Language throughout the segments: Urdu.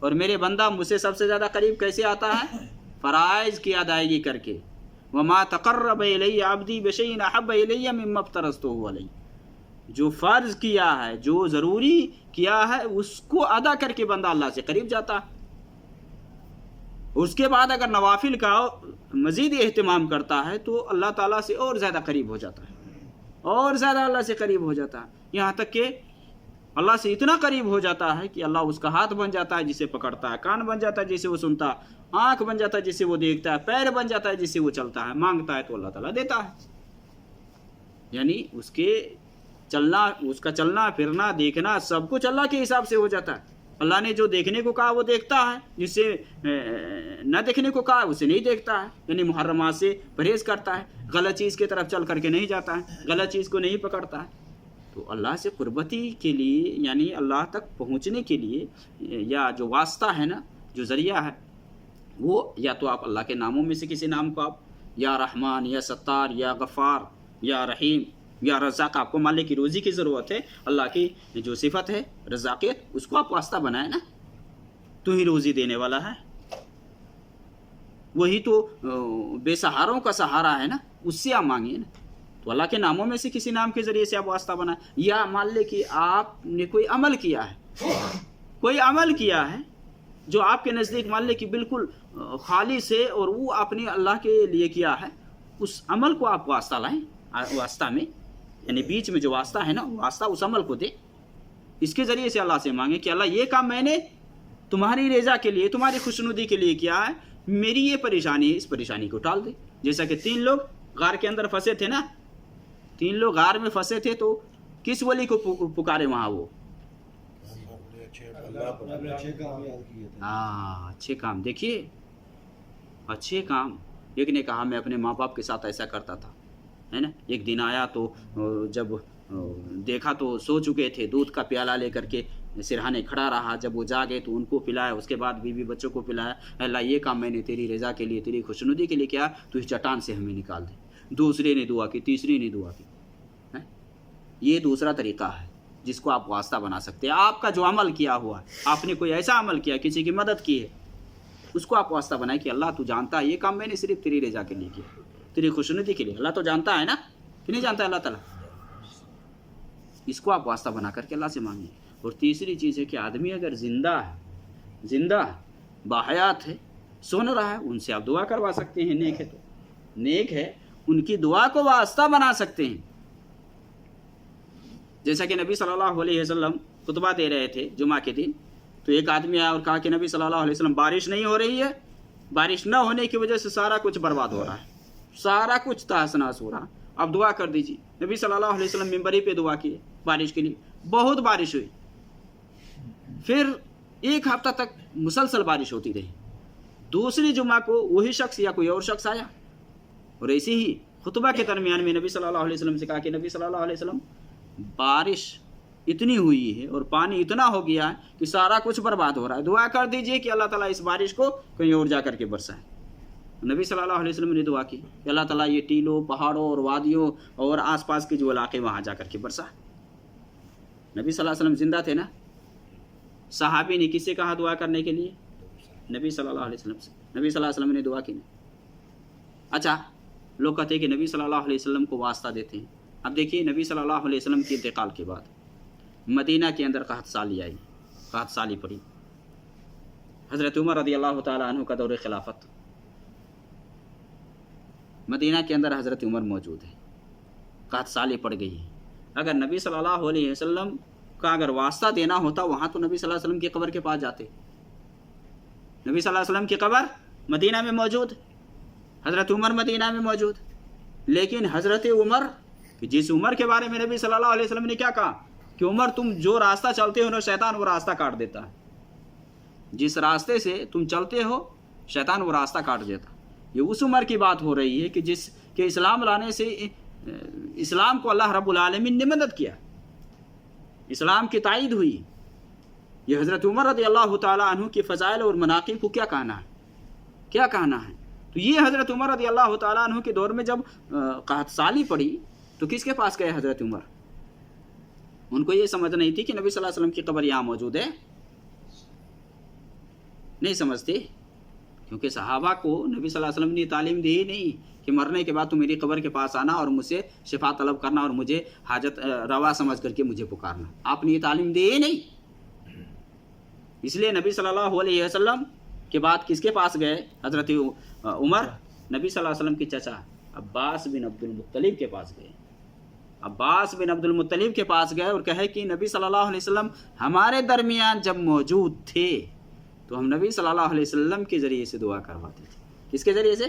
اور میرے بندہ مجھ سے سب سے زیادہ قریب کیسے آتا ہے؟ فرائض کی ادائیگی کر کے. وما تقرب الی عبدی بشیء احب الی مما افترضتہ علیہ. جو فرض کیا ہے، جو ضروری کیا ہے، اس کو ادا کر کے بندہ اللہ سے قریب جاتا ہے. اس کے بعد اگر نوافل کا مزید اہتمام کرتا ہے تو اللہ تعالیٰ سے اور زیادہ قریب ہو جاتا ہے، اور زیادہ اللہ سے قریب ہو جاتا ہے، یہاں تک کہ اللہ سے اتنا قریب ہو جاتا ہے کہ اللہ اس کا ہاتھ بن جاتا ہے جسے پکڑتا ہے، کان بن جاتا ہے جسے وہ سنتا ہے، آنکھ بن جاتا ہے جسے وہ دیکھتا ہے، پیر بن جاتا ہے جسے وہ چلتا ہے، مانگتا ہے تو اللہ تعالیٰ دیتا ہے. یعنی اس کا چلنا پھرنا دیکھنا سب کچھ اللہ کے حساب سے ہو جاتا ہے. اللہ نے جو دیکھنے کو کہا وہ دیکھتا ہے، جس سے نہ دیکھنے کو کہا اسے نہیں دیکھتا ہے. یعنی محرمات سے پرہیز کرتا ہے، غلط چیز کی طرف چل کر کے نہیں جاتا ہے، غلط چیز کو نہیں پکڑتا ہے. تو اللہ سے قربتی کے لیے، یعنی اللہ تک پہنچنے کے لیے، یا جو واسطہ ہے نا، جو ذریعہ ہے، وہ یا تو آپ اللہ کے ناموں میں سے کسی نام کو آپ یا رحمان یا ستار یا غفار یا رحیم یا رزاق، آپ کو مالک کی روزی کی ضرورت ہے، اللہ کی جو صفت ہے رزاقیت، اس کو آپ واسطہ بنائیں نا. تو ہی روزی دینے والا ہے، وہی تو بے سہاروں کا سہارا ہے نا، اس سے آپ مانگیے نا. تو اللہ کے ناموں میں سے کسی نام کے ذریعے سے آپ واسطہ بنائیں. یا مان لے کہ آپ نے کوئی عمل کیا ہے جو آپ کے نزدیک مان لے کہ بالکل خالص ہے، اور وہ آپ نے اللہ کے لیے کیا ہے، اس عمل کو آپ واسطہ لائیں. واسطہ میں یعنی بیچ میں جو واسطہ ہے نا، واسطہ اس عمل کو دے. اس کے ذریعے سے اللہ سے مانگے کہ اللہ یہ کام میں نے تمہاری رضا کے لیے، تمہاری خوشنودی کے لیے کیا ہے، میری یہ پریشانی ہے، اس پریشانی کو ٹال دے. جیسا کہ 3 لوگ غار کے اندر پھنسے تھے نا، 3 لوگ غار میں پھنسے تھے، تو کس ولی کو پکارے وہاں؟ وہ اچھے کام. دیکھیے اچھے کام. ایک نے کہا میں اپنے ماں باپ کے ساتھ ایسا کرتا تھا، ہے نا. ایک دن آیا تو جب دیکھا تو سو چکے تھے، دودھ کا پیالہ لے کر کے سرہانے کھڑا رہا. جب وہ جاگے تو ان کو پلایا، اس کے بعد بیوی بچوں کو پلایا. اللہ یہ کام میں نے تیری رضا کے لیے، تیری خوشنودی کے لیے کیا، تو اس چٹان سے ہمیں نکال دے. دوسرے نے دعا کی، تیسری نے دعا کی. یہ دوسرا طریقہ ہے جس کو آپ واسطہ بنا سکتے ہیں. آپ کا جو عمل کیا ہوا ہے، آپ نے کوئی ایسا عمل کیا، کسی کی مدد کی ہے، اس کو آپ واسطہ بنائیں کہ اللہ تو جانتا ہے یہ کام میں نے صرف تیری رضا کے لیے کیا، تیری خوشنودی کے لیے. اللہ تو جانتا ہے نا، کہ نہیں جانتا ہے اللہ تعالیٰ؟ اس کو آپ واسطہ بنا کر کے اللہ سے مانگیں. اور تیسری چیز ہے کہ آدمی اگر زندہ باحیات ہے، سن رہا ہے، ان سے آپ دعا کروا سکتے ہیں. نیک ہے ان کی دعا کو واسطہ بنا سکتے ہیں. جیسا کہ نبی صلی اللہ علیہ وسلم خطبہ دے رہے تھے جمعہ کے دن، تو ایک آدمی آیا اور کہا کہ نبی صلی اللہ علیہ وسلم بارش نہیں ہو رہی ہے، بارش نہ ہونے کی وجہ سے سارا کچھ برباد ہو رہا ہے، سارا کچھ تہس نہس ہو رہا ہے، آپ دعا کر دیجیے. نبی صلی اللہ علیہ وسلم ممبری پہ دعا کیے بارش کے لیے. بہت بارش ہوئی، پھر 1 ہفتہ تک مسلسل بارش ہوتی رہی. دوسری جمعہ کو وہی شخص یا کوئی اور شخص آیا، اور ایسے ہی خطبہ کے درمیان میں نبی صلی اللہ علیہ وسلم سے کہا کہ نبی صلی اللہ علیہ وسلم بارش اتنی ہوئی ہے اور پانی اتنا ہو گیا ہے کہ سارا کچھ برباد ہو رہا ہے، دعا کر دیجئے کہ اللہ تعالیٰ اس بارش کو کہیں اور جا کر کے برسائے. نبی صلی اللہ علیہ وسلم نے دعا کی کہ اللہ تعالیٰ یہ ٹیلوں، پہاڑوں اور وادیوں اور آس پاس کے جو علاقے وہاں جا کر کے برسائے. نبی صلی اللہ علیہ وسلم زندہ تھے نا. صحابی نے کس سے کہا دعا کرنے کے لیے؟ نبی صلی اللہ علیہ وسلم سے. نبی صلی اللہ علیہ وسلم نے دعا کی نہیں. اچھا، لوگ کہتے ہیں کہ نبی صلی اللہ علیہ وسلم کو واسطہ دیتے ہیں. اب دیکھیے نبی صلی اللہ علیہ وسلم کے انتقال کے بعد مدینہ کے اندر قحط سالی آئی، قحط سالی پڑی. حضرت عمر رضی اللہ تعالیٰ عنہ کا دور خلافت، مدینہ کے اندر حضرت عمر موجود ہے، قحط سالی پڑ گئی ہے. اگر نبی صلی اللہ علیہ وسلم کا اگر واسطہ دینا ہوتا وہاں تو نبی صلی اللہ علیہ وسلم کی قبر کے پاس جاتے. نبی صلی اللہ علیہ وسلم کی قبر مدینہ میں موجود، حضرت عمر مدینہ میں موجود. لیکن حضرت عمر، جس عمر کے بارے میں نبی صلی اللہ علیہ وسلم نے کیا کہا کہ عمر تم جو راستہ چلتے ہو نا شیطان وہ راستہ کاٹ دیتا ہے، جس راستے سے تم چلتے ہو شیطان وہ راستہ کاٹ دیتا. یہ اس عمر کی بات ہو رہی ہے کہ جس کے اسلام لانے سے اسلام کو اللہ رب العالمین نے مدد کیا، اسلام کی تائید ہوئی. یہ حضرت عمر رضی اللہ تعالیٰ عنہ کی فضائل اور مناقب کو کیا کہنا ہے. تو یہ حضرت عمر رضی اللہ تعالیٰ عنہ کے دور میں جب قحط سالی پڑی تو کس کے پاس گئے حضرت عمر؟ ان کو یہ سمجھ نہیں تھی کہ نبی صلی اللہ علیہ وسلم کی قبر یہاں موجود ہے. نہیں سمجھتے، کیونکہ صحابہ کو نبی صلی اللہ علیہ وسلم نے تعلیم دی ہی نہیں کہ مرنے کے بعد تو میری قبر کے پاس آنا اور مجھ سے شفا طلب کرنا اور مجھے حاجت روا سمجھ کر کے مجھے پکارنا، آپ نے یہ تعلیم دی ہی نہیں۔ اس لیے نبی صلی اللہ علیہ وسلم کے بعد کس کے پاس گئے؟ حضرت عمر نبی صلی اللہ علیہ وسلم کے چچا عباس بن عبد المطلب کے پاس گئے، عباس بن عبد المطلب کے پاس گئے اور کہے کہ نبی صلی اللہ علیہ وسلم ہمارے درمیان جب موجود تھے تو ہم نبی صلی اللہ علیہ وسلم کے ذریعے سے دعا کرواتے تھے۔ کس کے ذریعے سے؟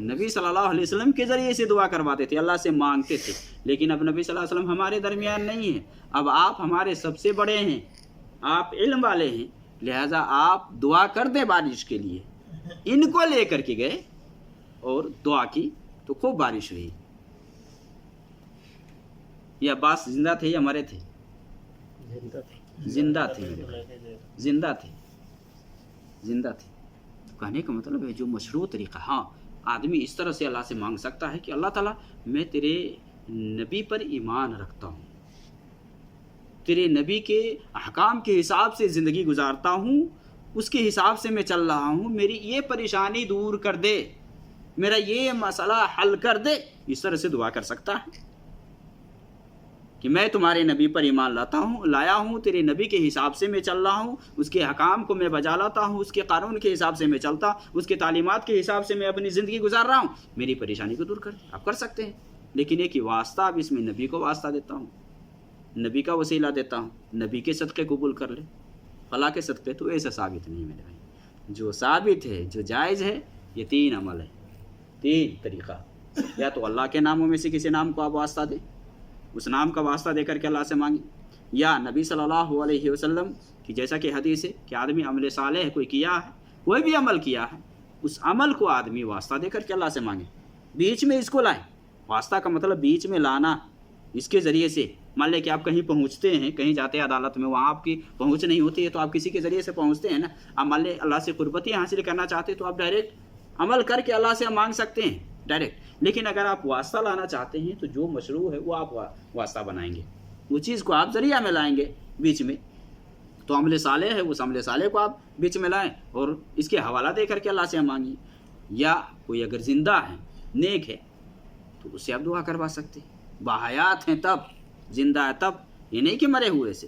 نبی صلی اللہ علیہ وسلم کے ذریعے سے دعا کرواتے تھے، اللہ سے مانگتے تھے۔ لیکن اب نبی صلی اللہ علیہ وسلم ہمارے درمیان نہیں ہیں، اب آپ ہمارے سب سے بڑے ہیں، آپ علم والے ہیں، لہٰذا آپ دعا کر دیں بارش کے لیے۔ ان کو لے کر کے گئے اور دعا کی تو خوب بارش ہوئی۔ یہ عباس زندہ تھے یا مرے تھے؟ زندہ تھے، زندہ تھے، زندہ تھے۔ کہنے کا مطلب ہے جو مشروع طریقہ، ہاں آدمی اس طرح سے اللہ سے مانگ سکتا ہے کہ اللہ تعالیٰ میں تیرے نبی پر ایمان رکھتا ہوں، تیرے نبی کے احکام کے حساب سے زندگی گزارتا ہوں، اس کے حساب سے میں چل رہا ہوں، میری یہ پریشانی دور کر دے، میرا یہ مسئلہ حل کر دے۔ اس طرح سے دعا کر سکتا ہے کہ میں تمہارے نبی پر ایمان لایا ہوں، تیرے نبی کے حساب سے میں چل رہا ہوں، اس کے حکام کو میں بجا لاتا ہوں، اس کے قانون کے حساب سے میں چلتا، اس کے تعلیمات کے حساب سے میں اپنی زندگی گزار رہا ہوں، میری پریشانی کو دور کر دیں۔ آپ کر سکتے ہیں، لیکن ایک ہی واسطہ، اب اس میں نبی کو واسطہ دیتا ہوں، نبی کا وسیلہ دیتا ہوں، نبی کے صدقے قبول کر لے، فلاں کے صدقے، تو ایسا ثابت نہیں میرے بھائی۔ جو ثابت ہے، جو جائز ہے، یہ 3 عمل ہے، 3 طریقہ۔ یا تو اللہ کے ناموں میں سے کسی نام کو آپ واسطہ دیں، اس نام کا واسطہ دے کر کے اللہ سے مانگیں، یا نبی صلی اللہ علیہ وسلم کی جیسا کہ حدیث ہے کہ آدمی عمل صالح کوئی کیا ہے، کوئی بھی عمل کیا ہے، اس عمل کو آدمی واسطہ دے کر کے اللہ سے مانگے، بیچ میں اس کو لائیں۔ واسطہ کا مطلب بیچ میں لانا، اس کے ذریعے سے مان لیں کہ آپ کہیں پہنچتے ہیں، کہیں جاتے ہیں عدالت میں، وہاں آپ کی پہنچ نہیں ہوتی ہے تو آپ کسی کے ذریعے سے پہنچتے ہیں نا۔ آپ مان لیں اللہ سے قربتی حاصل کرنا چاہتے ہیں تو آپ ڈائریکٹ عمل کر کے اللہ سے مانگ سکتے ہیں ڈائریکٹ۔ لیکن اگر آپ واسطہ لانا چاہتے ہیں تو جو مشروع ہے وہ آپ واسطہ بنائیں گے، وہ چیز کو آپ ذریعہ میں لائیں گے بیچ میں۔ تو عمل صالح ہے، اس عمل صالح کو آپ بیچ میں لائیں اور اس کے حوالہ دے کر کے اللہ سے مانگیں۔ یا کوئی اگر زندہ ہے، نیک ہے، تو اس سے آپ دعا کروا سکتے ہیں، باحیات ہیں تب، زندہ ہے تب، یہ نہیں کہ مرے ہوئے سے۔